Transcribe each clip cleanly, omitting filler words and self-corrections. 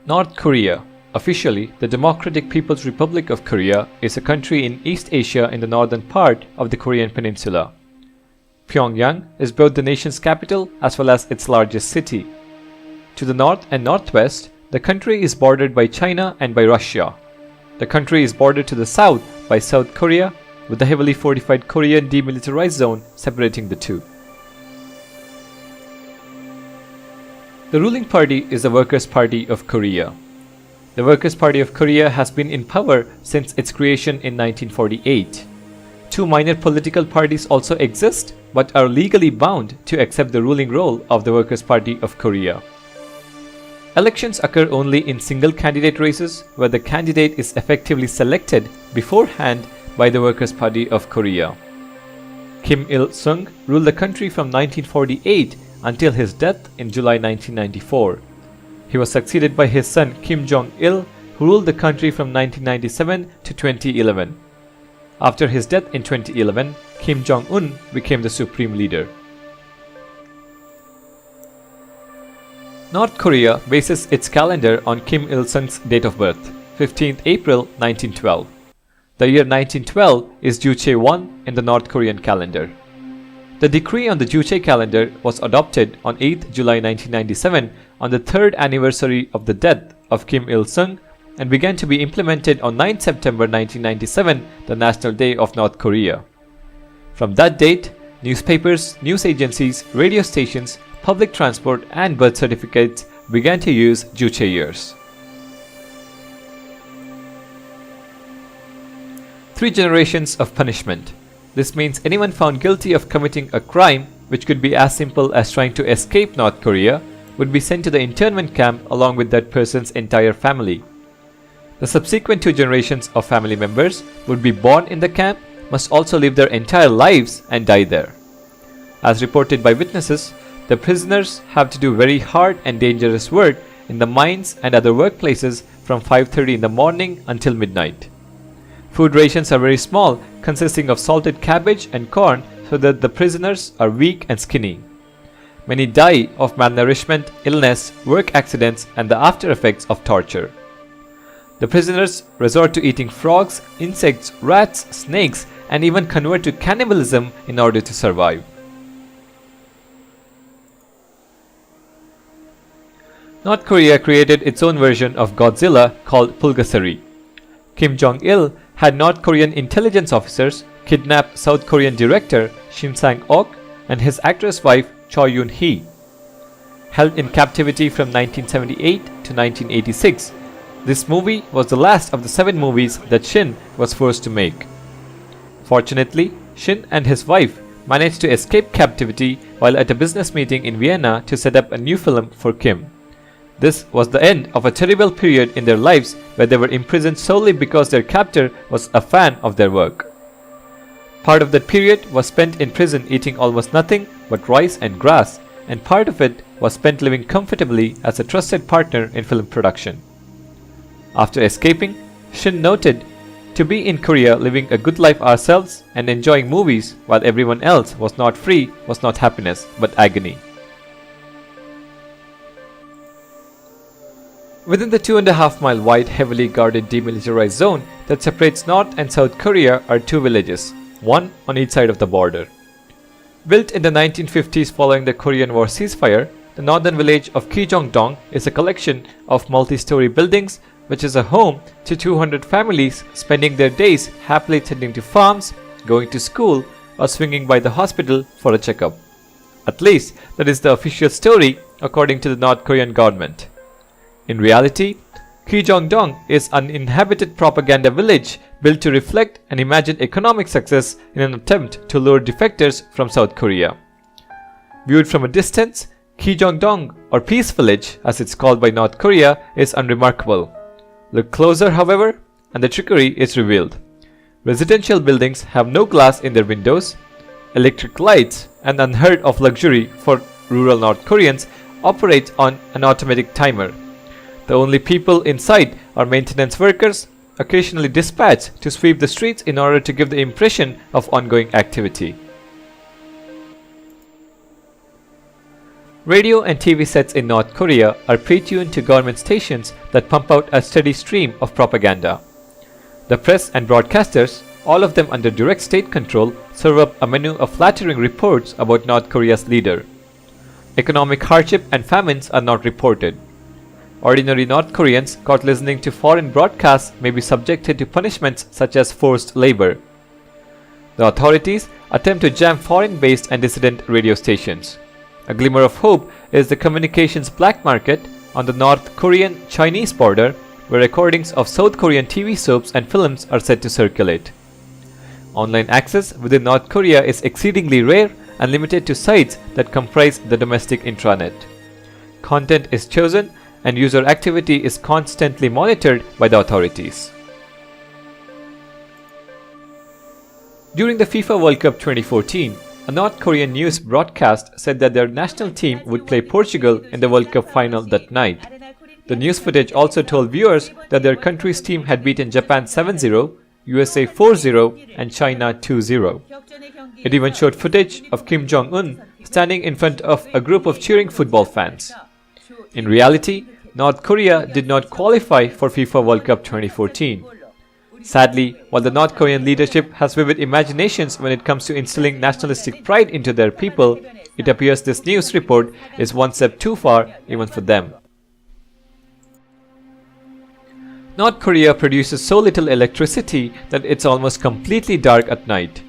North Korea, officially the Democratic People's Republic of Korea, is a country in East Asia in the northern part of the Korean Peninsula. Pyongyang is both the nation's capital as well as its largest city. To the north and northwest, the country is bordered by China and by Russia. The country is bordered to the south by South Korea, with the heavily fortified Korean demilitarized zone separating the two. The ruling party is the Workers' Party of Korea. The Workers' Party of Korea has been in power since its creation in 1948. Two minor political parties also exist but are legally bound to accept the ruling role of the Workers' Party of Korea. Elections occur only in single candidate races where the candidate is effectively selected beforehand by the Workers' Party of Korea. Kim Il-sung ruled the country from 1948 until his death in July 1994. He was succeeded by his son Kim Jong-Il, who ruled the country from 1997 to 2011. After his death in 2011, Kim Jong-un became the supreme leader. North Korea bases its calendar on Kim Il-sung's date of birth, 15th April 1912. The year 1912 is Juche-1 in the North Korean calendar. The decree on the Juche calendar was adopted on 8th July 1997 on the third anniversary of the death of Kim Il-sung and began to be implemented on 9 September 1997, the National Day of North Korea. From that date, newspapers, news agencies, radio stations, public transport and birth certificates began to use Juche years. 3 generations of punishment. This means anyone found guilty of committing a crime, which could be as simple as trying to escape North Korea, would be sent to the internment camp along with that person's entire family. The subsequent 2 generations of family members would be born in the camp, must also live their entire lives and die there. As reported by witnesses, the prisoners have to do very hard and dangerous work in the mines and other workplaces from 5:30 in the morning until midnight. Food rations are very small, consisting of salted cabbage and corn, so that the prisoners are weak and skinny. Many die of malnourishment, illness, work accidents, and the after effects of torture. The prisoners resort to eating frogs, insects, rats, snakes, and even convert to cannibalism in order to survive. North Korea created its own version of Godzilla called Pulgasari. Kim Jong-il had North Korean intelligence officers kidnap South Korean director Shin Sang-ok and his actress wife Cho Yoon-hee. Held in captivity from 1978 to 1986, this movie was the last of the 7 movies that Shin was forced to make. Fortunately, Shin and his wife managed to escape captivity while at a business meeting in Vienna to set up a new film for Kim. This was the end of a terrible period in their lives where they were imprisoned solely because their captor was a fan of their work. Part of that period was spent in prison eating almost nothing but rice and grass, and part of it was spent living comfortably as a trusted partner in film production. After escaping, Shin noted, "To be in Korea living a good life ourselves and enjoying movies while everyone else was not free was not happiness but agony." Within the 2.5-mile wide, heavily guarded demilitarized zone that separates North and South Korea are 2 villages, one on each side of the border. Built in the 1950s following the Korean War ceasefire, the northern village of Kijong-dong is a collection of multi-story buildings which is a home to 200 families spending their days happily tending to farms, going to school, or swinging by the hospital for a checkup. At least, that is the official story according to the North Korean government. In reality, Kijong-dong is an uninhabited propaganda village built to reflect an imagined economic success in an attempt to lure defectors from South Korea. Viewed from a distance, Kijong-dong, or Peace Village as it's called by North Korea, is unremarkable. Look closer, however, and the trickery is revealed. Residential buildings have no glass in their windows, electric lights, and unheard of luxury for rural North Koreans, operate on an automatic timer. The only people inside are maintenance workers, occasionally dispatched to sweep the streets in order to give the impression of ongoing activity. Radio and TV sets in North Korea are pre-tuned to government stations that pump out a steady stream of propaganda. The press and broadcasters, all of them under direct state control, serve up a menu of flattering reports about North Korea's leader. Economic hardship and famines are not reported. Ordinary North Koreans caught listening to foreign broadcasts may be subjected to punishments such as forced labor. The authorities attempt to jam foreign-based and dissident radio stations. A glimmer of hope is the communications black market on the North Korean-Chinese border, where recordings of South Korean TV soaps and films are said to circulate. Online access within North Korea is exceedingly rare and limited to sites that comprise the domestic intranet. Content is chosen and user activity is constantly monitored by the authorities. During the FIFA World Cup 2014, a North Korean news broadcast said that their national team would play Portugal in the World Cup final that night. The news footage also told viewers that their country's team had beaten Japan 7-0, USA 4-0, and China 2-0. It even showed footage of Kim Jong-un standing in front of a group of cheering football fans. In reality, North Korea did not qualify for FIFA World Cup 2014. Sadly, while the North Korean leadership has vivid imaginations when it comes to instilling nationalistic pride into their people, it appears this news report is one step too far even for them. North Korea produces so little electricity that it's almost completely dark at night.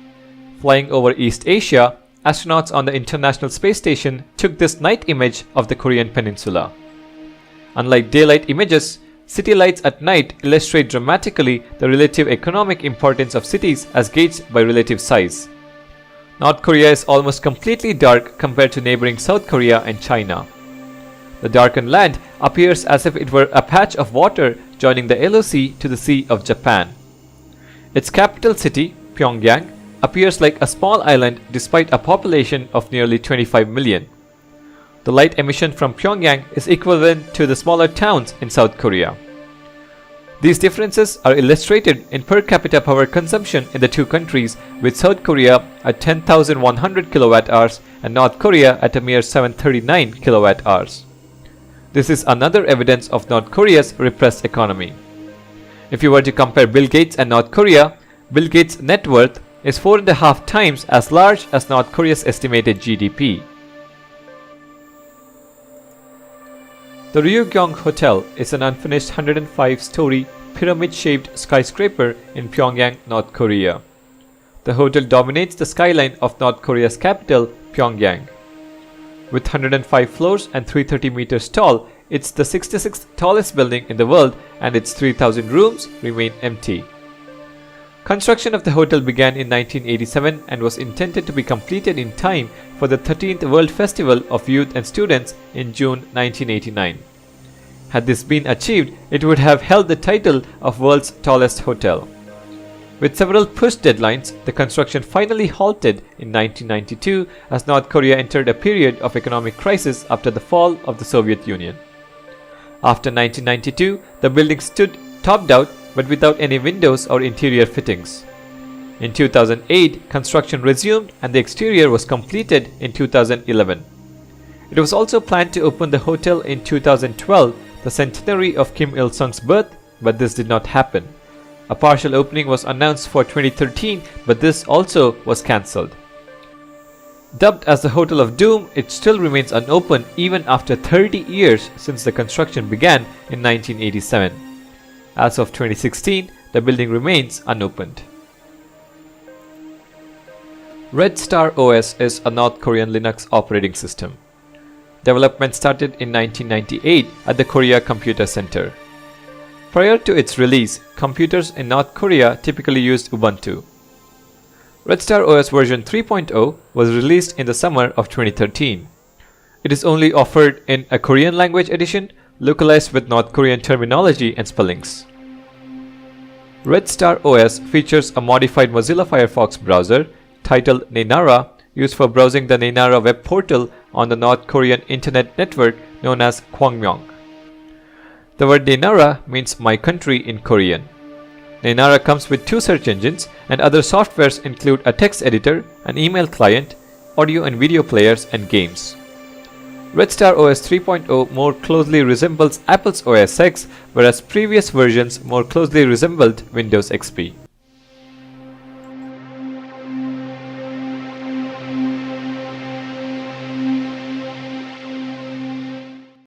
Flying over East Asia, astronauts on the International Space Station took this night image of the Korean Peninsula. Unlike daylight images, city lights at night illustrate dramatically the relative economic importance of cities as gauged by relative size. North Korea is almost completely dark compared to neighboring South Korea and China. The darkened land appears as if it were a patch of water joining the Yellow Sea to the Sea of Japan. Its capital city, Pyongyang, appears like a small island despite a population of nearly 25 million. The light emission from Pyongyang is equivalent to the smaller towns in South Korea. These differences are illustrated in per capita power consumption in the two countries, with South Korea at 10,100 kWh and North Korea at a mere 739 kWh. This is another evidence of North Korea's repressed economy. If you were to compare Bill Gates and North Korea, Bill Gates' net worth is 4.5 times as large as North Korea's estimated GDP. The Ryugyong Hotel is an unfinished 105-story pyramid-shaped skyscraper in Pyongyang, North Korea. The hotel dominates the skyline of North Korea's capital, Pyongyang. With 105 floors and 330 meters tall, it's the 66th tallest building in the world, and its 3,000 rooms remain empty. Construction of the hotel began in 1987 and was intended to be completed in time for the 13th World Festival of Youth and Students in June 1989. Had this been achieved, it would have held the title of world's tallest hotel. With several push deadlines, the construction finally halted in 1992 as North Korea entered a period of economic crisis after the fall of the Soviet Union. After 1992, the building stood topped out but without any windows or interior fittings. In 2008, construction resumed and the exterior was completed in 2011. It was also planned to open the hotel in 2012, the centenary of Kim Il-sung's birth, but this did not happen. A partial opening was announced for 2013, but this also was cancelled. Dubbed as the Hotel of Doom, it still remains unopened even after 30 years since the construction began in 1987. As of 2016, the building remains unopened. Red Star OS is a North Korean Linux operating system. Development started in 1998 at the Korea Computer Center. Prior to its release, computers in North Korea typically used Ubuntu. Red Star OS version 3.0 was released in the summer of 2013. It is only offered in a Korean language edition, localized with North Korean terminology and spellings. Red Star OS features a modified Mozilla Firefox browser titled Nainara, used for browsing the Nainara web portal on the North Korean internet network known as Kwangmyong. The word Nainara means my country in Korean. Nainara comes with 2 search engines, and other softwares include a text editor, an email client, audio and video players, and games. Red Star OS 3.0 more closely resembles Apple's OS X, whereas previous versions more closely resembled Windows XP.